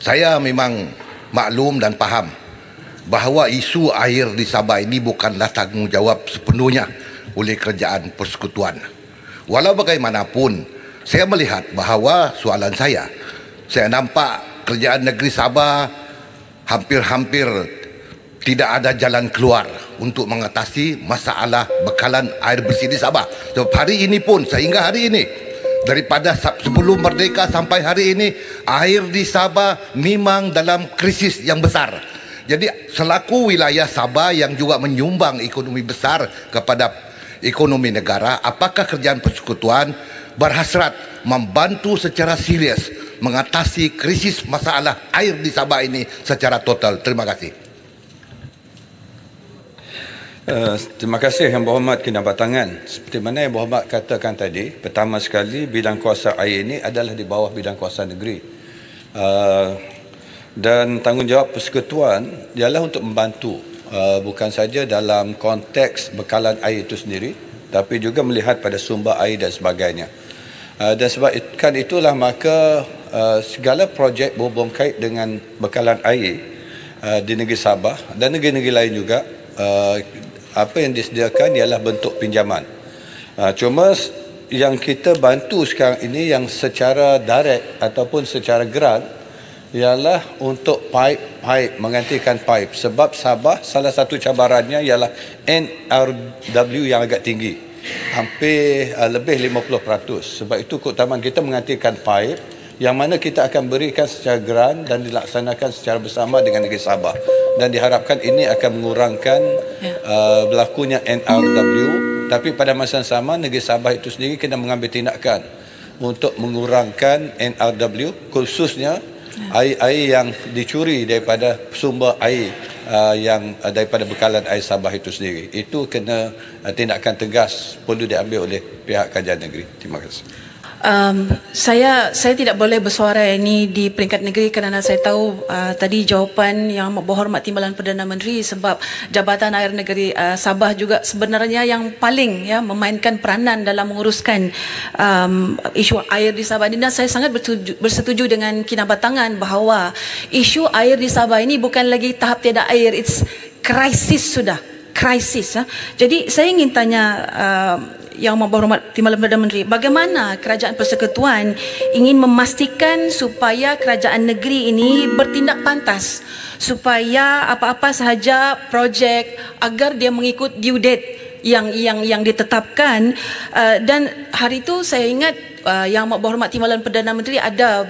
Saya memang maklum dan faham bahawa isu air di Sabah ini bukanlah tanggungjawab sepenuhnya oleh kerajaan persekutuan. Walau bagaimanapun, saya melihat bahawa soalan saya nampak kerajaan negeri Sabah hampir-hampir tidak ada jalan keluar untuk mengatasi masalah bekalan air bersih di Sabah. Sebab hari ini pun, sehingga hari ini, daripada sebelum merdeka sampai hari ini, air di Sabah memang dalam krisis yang besar. Jadi selaku wilayah Sabah yang juga menyumbang ekonomi besar kepada ekonomi negara, apakah kerajaan persekutuan berhasrat membantu secara serius mengatasi krisis masalah air di Sabah ini secara total? Terima kasih. Terima kasih Yang Berhormat Kinabatangan. Seperti mana Yang Berhormat katakan tadi, pertama sekali bidang kuasa air ini adalah di bawah bidang kuasa negeri. Dan tanggungjawab persekutuan ialah untuk membantu, bukan saja dalam konteks bekalan air itu sendiri, tapi juga melihat pada sumber air dan sebagainya. Dan sebab itulah maka segala projek berhubung kait dengan bekalan air di negeri Sabah dan negeri-negeri lain juga, apa yang disediakan ialah bentuk pinjaman. Cuma yang kita bantu sekarang ini yang secara direct ataupun secara grant ialah untuk pipe, menggantikan pipe. Sebab Sabah salah satu cabarannya ialah NRW yang agak tinggi, hampir lebih 50%. Sebab itu keutamaan kita menggantikan pipe yang mana kita akan berikan secara grant dan dilaksanakan secara bersama dengan negeri Sabah, dan diharapkan ini akan mengurangkan berlakunya NRW. Tapi pada masa yang sama, negeri Sabah itu sendiri kena mengambil tindakan untuk mengurangkan NRW, khususnya air-air yang dicuri daripada sumber air yang daripada bekalan air Sabah itu sendiri. Itu kena tindakan tegas perlu diambil oleh pihak kerajaan negeri. Terima kasih. Saya tidak boleh bersuara ini di peringkat negeri kerana saya tahu tadi jawapan Yang Berhormat Timbalan Perdana Menteri, sebab Jabatan Air Negeri Sabah juga sebenarnya yang paling memainkan peranan dalam menguruskan isu air di Sabah ini. Dan saya sangat bersetuju dengan Kinabatangan bahawa isu air di Sabah ini bukan lagi tahap tiada air, it's krisis sudah. Krisis. Jadi saya ingin tanya Yang Berhormat Timbalan Perdana Menteri, bagaimana kerajaan persekutuan ingin memastikan supaya kerajaan negeri ini bertindak pantas, supaya apa-apa sahaja projek agar dia mengikut due date yang ditetapkan. Dan hari itu saya ingat Yang Berhormat Timbalan Perdana Menteri ada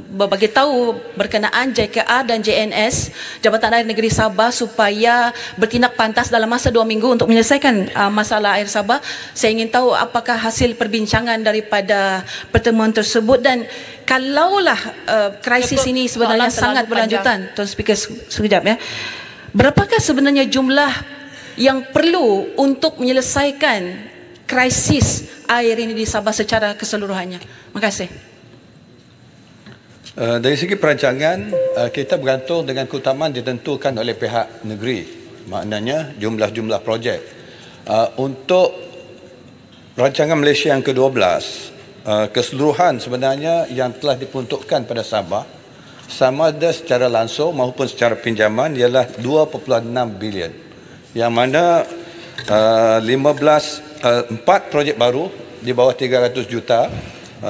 berbagi tahu berkenaan JKA dan JNS, Jabatan Air Negeri Sabah, supaya bertindak pantas dalam masa 2 minggu untuk menyelesaikan masalah air Sabah. Saya ingin tahu apakah hasil perbincangan daripada pertemuan tersebut, dan kalaulah krisis ini sebenarnya sangat berlanjutan. Tuan Speaker, sekejap ya. Berapakah sebenarnya jumlah yang perlu untuk menyelesaikan krisis air ini di Sabah secara keseluruhannya? Terima kasih. Dari segi perancangan, kita bergantung dengan keutamaan ditentukan oleh pihak negeri, maknanya jumlah-jumlah projek. Untuk rancangan Malaysia yang ke-12, keseluruhan sebenarnya yang telah diperuntukkan pada Sabah, sama ada secara langsung maupun secara pinjaman, ialah 2.6 bilion. Yang mana 4 projek baru di bawah 300 juta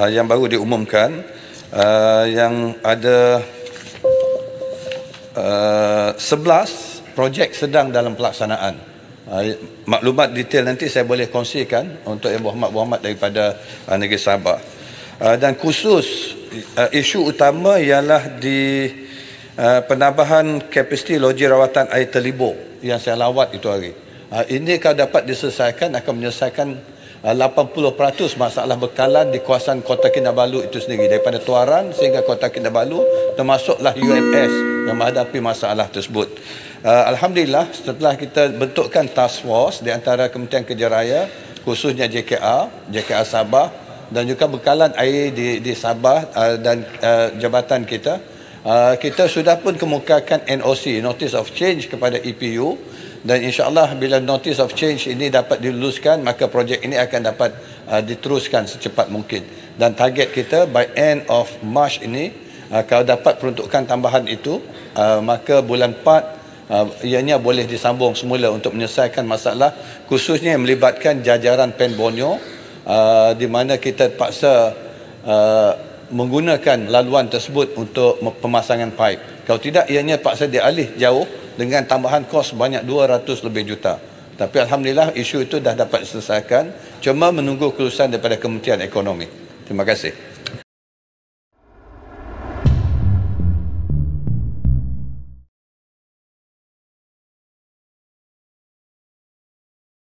yang baru diumumkan, yang ada 11 projek sedang dalam pelaksanaan. Maklumat detail nanti saya boleh kongsikan untuk Yang Berhormat daripada negeri Sabah. Dan khusus isu utama ialah di penambahan kapasiti loji rawatan air Telibok yang saya lawat itu hari. Ini kalau dapat diselesaikan akan menyelesaikan 80% masalah bekalan di kawasan Kota Kinabalu itu sendiri, daripada Tuaran sehingga Kota Kinabalu, termasuklah UMS yang menghadapi masalah tersebut. Alhamdulillah, setelah kita bentukkan task force di antara Kementerian Kerja Raya, khususnya JKA Sabah, dan juga bekalan air di Sabah dan jabatan kita, kita sudah pun kemukakan NOC, Notice of Change, kepada EPU. Dan insyaAllah bila notice of change ini dapat diluluskan, maka projek ini akan dapat diteruskan secepat mungkin. Dan target kita by end of March ini Kalau dapat peruntukan tambahan itu, maka bulan 4 ianya boleh disambung semula untuk menyelesaikan masalah khususnya yang melibatkan jajaran Pen Borneo, di mana kita terpaksa menggunakan laluan tersebut untuk pemasangan pipe. Kalau tidak, ianya terpaksa dialih jauh dengan tambahan kos banyak 200 lebih juta. Tapi Alhamdulillah isu itu dah dapat diselesaikan, cuma menunggu kelulusan daripada Kementerian Ekonomi. Terima kasih.